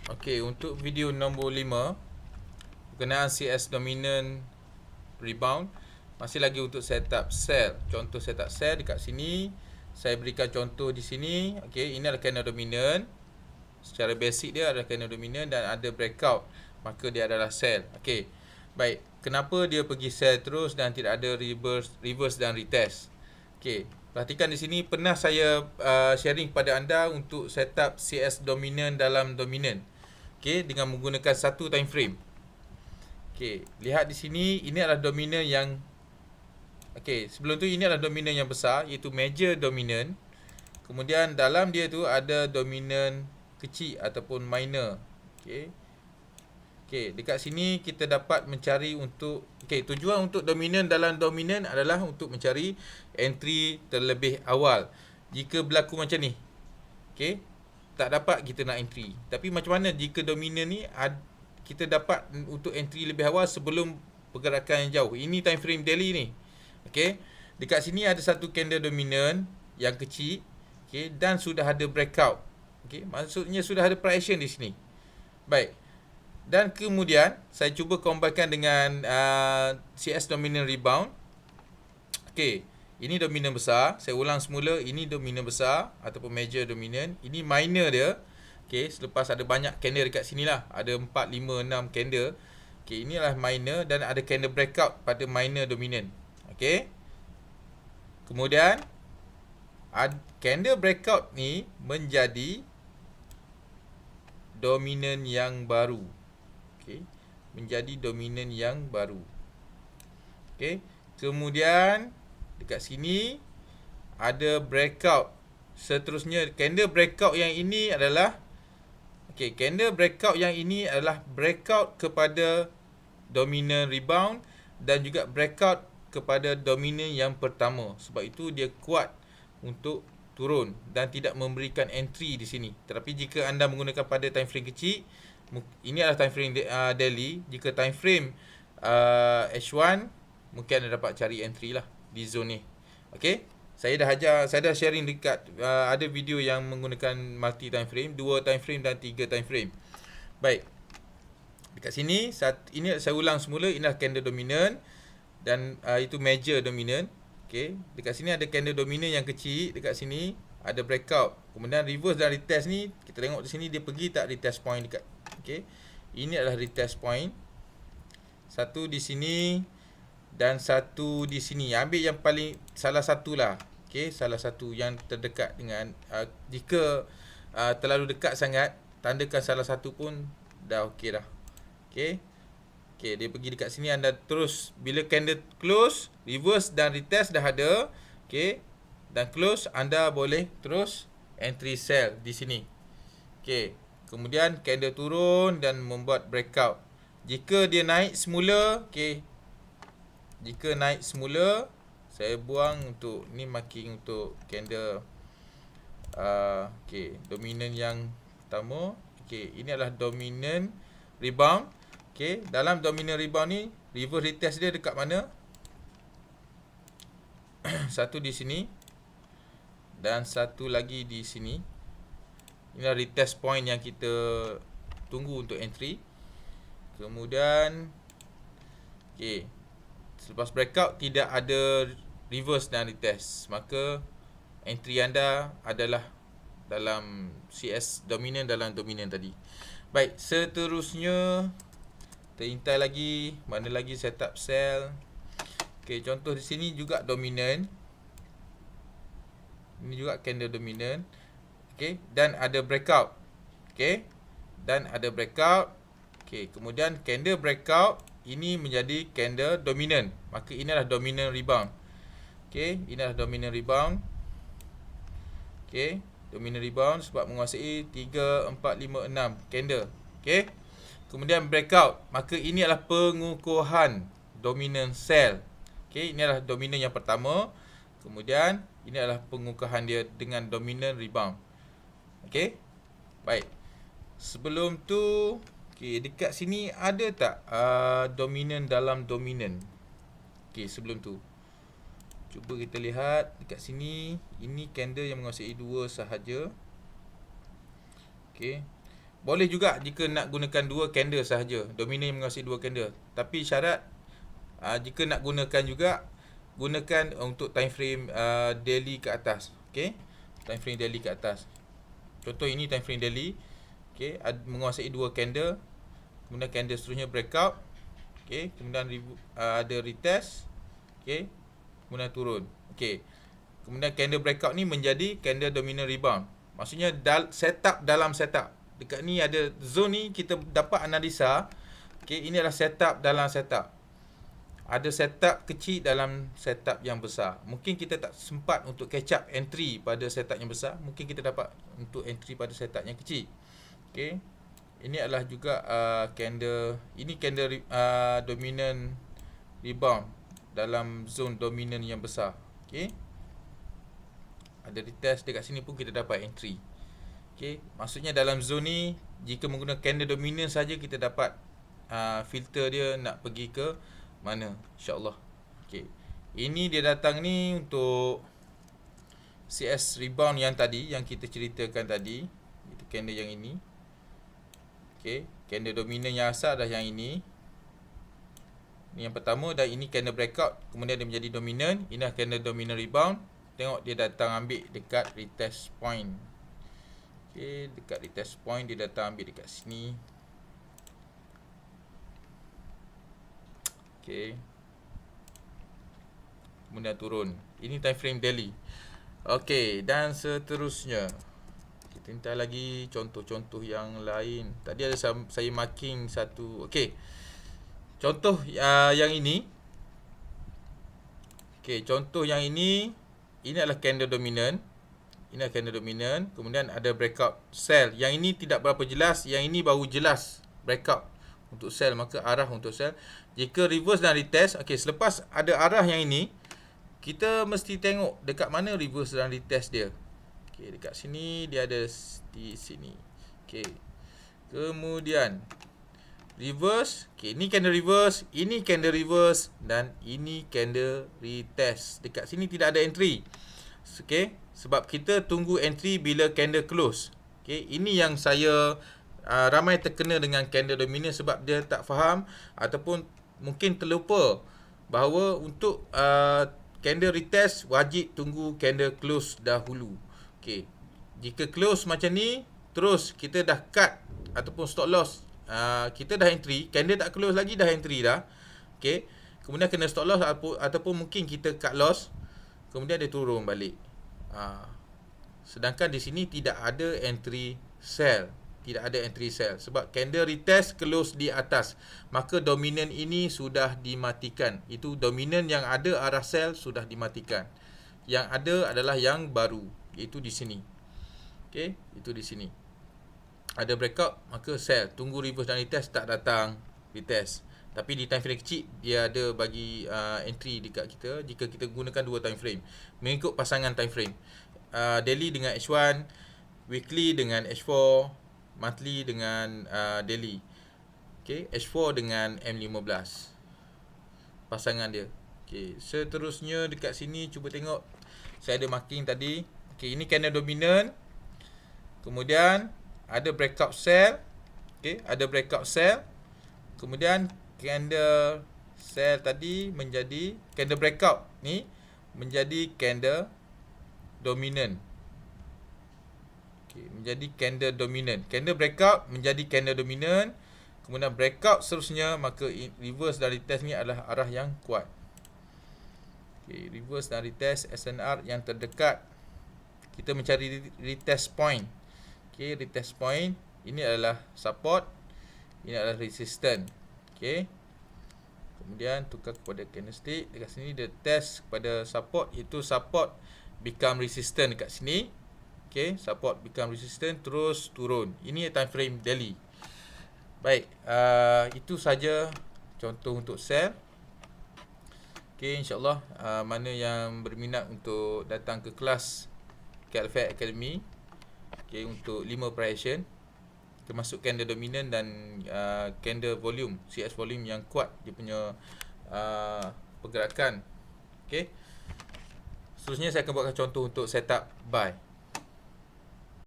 Okey, untuk video nombor 5 berkenaan CS dominant rebound, masih lagi untuk setup sell. Contoh setup sell dekat sini, saya berikan contoh di sini. Okey, ini adalah candle dominant. Secara basic dia adalah candle dominant dan ada breakout, maka dia adalah sell. Okey. Baik, kenapa dia pergi sell terus dan tidak ada reverse dan retest? Okey, perhatikan di sini pernah saya sharing kepada anda untuk setup CS dominant dalam dominant. Okey, dengan menggunakan satu time frame. Okey, lihat di sini, ini adalah dominant yang sebelum tu ini adalah dominant yang besar, iaitu major dominant. Kemudian dalam dia tu ada dominant kecil ataupun minor. Okey, dekat sini kita dapat mencari untuk tujuan untuk dominant dalam dominant adalah untuk mencari entry terlebih awal. Jika berlaku macam ni, okey, tak dapat kita nak entry. Tapi macam mana jika dominant ni kita dapat untuk entry lebih awal sebelum pergerakan yang jauh? Ini time frame daily ni. Okey, dekat sini ada satu candle dominant yang kecil, okey, dan sudah ada breakout. Okey, maksudnya sudah ada price action di sini. Baik. Dan kemudian saya cuba combine dengan CS dominant rebound. Okey, ini dominant besar. Saya ulang semula, ini dominant besar ataupun major dominant. Ini minor dia. Okey, selepas ada banyak candle dekat sini lah. Ada 4, 5, 6 candle. Okey, inilah minor dan ada candle breakout pada minor dominant. Okey. Kemudian candle breakout ni menjadi dominant yang baru. Okey, menjadi dominant yang baru. Okey. Kemudian dekat sini ada breakout. Seterusnya candle breakout yang ini adalah candle breakout yang ini adalah breakout kepada dominant rebound dan juga breakout kepada dominant yang pertama. Sebab itu dia kuat untuk turun dan tidak memberikan entry di sini. Tetapi jika anda menggunakan pada time frame kecil, ini adalah time frame daily. Jika time frame H1, mungkin anda dapat cari entry lah di zone ni. Okey, saya dah sharing dekat ada video yang menggunakan multi time frame, 2 time frame dan 3 time frame. Baik. Dekat sini ini saya ulang semula, inilah candle dominant dan itu major dominant. Okey, dekat sini ada candle dominant yang kecil, dekat sini ada breakout. Kemudian reverse dan retest ni, kita tengok di sini dia pergi tak retest point dekat. Okey. Ini adalah retest point. Satu di sini dan satu di sini. Ambil yang paling salah satulah. Okey, salah satu yang terdekat dengan jika terlalu dekat sangat, tandakan salah satu pun dah okey dah. Okey. Okey, dia pergi dekat sini, anda terus bila candle close, reverse dan retest dah ada. Okey. Dan close, anda boleh terus entry sell di sini. Okey. Kemudian candle turun dan membuat breakout. Jika dia naik semula, okey. Jika naik semula, saya buang untuk ni, marking untuk candle dominant yang pertama. Okey, ini adalah dominant rebound. Okey, dalam dominant rebound ni reverse retest dia dekat mana? Satu di sini dan satu lagi di sini. Inilah retest point yang kita tunggu untuk entry. Kemudian selepas breakout tidak ada reverse dan retest, maka entry anda adalah dalam CS dominant dalam dominant tadi. Baik, seterusnya kita lagi, mana lagi setup sell. Okey, contoh di sini juga dominant. Ini juga candle dominant. Okey, dan ada breakout. Okey, dan ada breakout. Okey, kemudian candle breakout ini menjadi candle dominant. Maka ini adalah dominant rebound. Okey, ini adalah dominant rebound. Okey, dominant rebound sebab menguasai 3, 4, 5, 6 candle. Okey. Kemudian breakout, maka ini adalah pengukuhan dominant sell. Okey, ini adalah dominant yang pertama. Kemudian ini adalah pengukuhan dia dengan dominant rebound. Okey. Baik. Sebelum tu, dekat sini ada tak dominant dalam dominant? Okey, sebelum tu cuba kita lihat dekat sini. Ini candle yang menguasai 2 sahaja. Okey. Boleh juga jika nak gunakan dua candle sahaja, dominant yang menguasai dua candle. Tapi syarat jika nak gunakan juga, gunakan untuk time frame daily ke atas. Okey, time frame daily ke atas. Contoh ini time frame daily. Okey, menguasai dua candle. Kemudian candle seterusnya breakout. Okey, kemudian ada retest. Okey, kemudian turun. Okey. Kemudian candle breakout ni menjadi candle dominant rebound. Maksudnya setup dalam setup. Dekat ni ada zone ni kita dapat analisa. Okey, ini adalah setup dalam setup. Ada setup kecil dalam setup yang besar. Mungkin kita tak sempat untuk catch up entry pada setup yang besar. Mungkin kita dapat untuk entry pada setup yang kecil. Okey. Ini adalah juga candle, ini candle dominant rebound dalam zone dominant yang besar. Okey. Ada retest dekat sini pun kita dapat entry. Okey, maksudnya dalam zone ni jika menggunakan candle dominant saja kita dapat filter dia nak pergi ke mana, insya-Allah. Okey. Ini dia datang ni untuk CS rebound yang tadi yang kita ceritakan tadi. Itu candle yang ini. Okey, candle dominant yang asal dah yang ini. Ini yang pertama, dan ini candle breakout, kemudian dia menjadi dominant. Ini adalah candle dominant rebound. Tengok dia datang ambil dekat retest point. Okey, dekat retest point dia datang ambil dekat sini. Okey. Kemudian turun. Ini time frame daily. Okey, dan seterusnya. Kita minta lagi contoh-contoh yang lain. Tadi ada saya marking satu. Okey. Contoh yang ini. Okey, contoh yang ini adalah candle dominant. Ini adalah candle dominant. Kemudian ada breakout sell. Yang ini tidak berapa jelas, yang ini baru jelas breakout untuk sell, maka arah untuk sell. Jika reverse dan retest, okey, selepas ada arah yang ini, kita mesti tengok dekat mana reverse dan retest dia. Okey, dekat sini dia ada di sini. Okey. Kemudian reverse, okey, ini candle reverse, ini candle reverse dan ini candle retest. Dekat sini tidak ada entry. Okey, sebab kita tunggu entry bila candle close. Okey, ini yang saya ramai terkena dengan candle dominant sebab dia tak faham ataupun mungkin terlupa bahawa untuk candle retest wajib tunggu candle close dahulu. Okey, jika close macam ni, terus kita dah cut ataupun stop loss, kita dah entry, candle tak close lagi dah entry dah. Okey, kemudian kena stop loss ataupun mungkin kita cut loss, kemudian dia turun balik. Sedangkan di sini tidak ada entry sell. Tidak ada entry sell sebab candle retest close di atas, maka dominant ini sudah dimatikan. Itu dominant yang ada arah sell sudah dimatikan. Yang ada adalah yang baru, iaitu di sini. Okey, itu di sini. Ada breakout, maka sell. Tunggu reverse dan retest, tak datang retest. Tapi di time frame kecil dia ada bagi entry dekat kita jika kita gunakan dua time frame mengikut pasangan time frame. Daily dengan H1, weekly dengan H4, monthly dengan daily. Okey, H4 dengan M15. Pasangan dia. Okey, seterusnya dekat sini cuba tengok. Saya ada marking tadi. Okey, ini candle dominant. Kemudian ada breakout sell. Okey, ada breakout sell. Kemudian candle sell tadi menjadi candle breakout ni menjadi candle dominant. Okey, menjadi candle dominant. Candle breakout menjadi candle dominant. Kemudian breakout seterusnya, maka reverse dan retest ni adalah arah yang kuat. Okey, reverse dan retest SNR yang terdekat. Kita mencari retest point. Okey, retest point ini adalah support, ini adalah resistance. Okey. Kemudian tukar kepada candlestick. Dekat sini dia test kepada support, itu support become resistant dekat sini. Okey, support become resistant terus turun. Ini time frame daily. Baik, itu saja contoh untuk sell. Okey, insya-Allah mana yang berminat untuk datang ke kelas KLFX Academy, okey, untuk 5 operation termasuk candle dominant dan candle volume, CS volume yang kuat dia punya pergerakan. Okey. Seterusnya saya akan buatkan contoh untuk setup buy.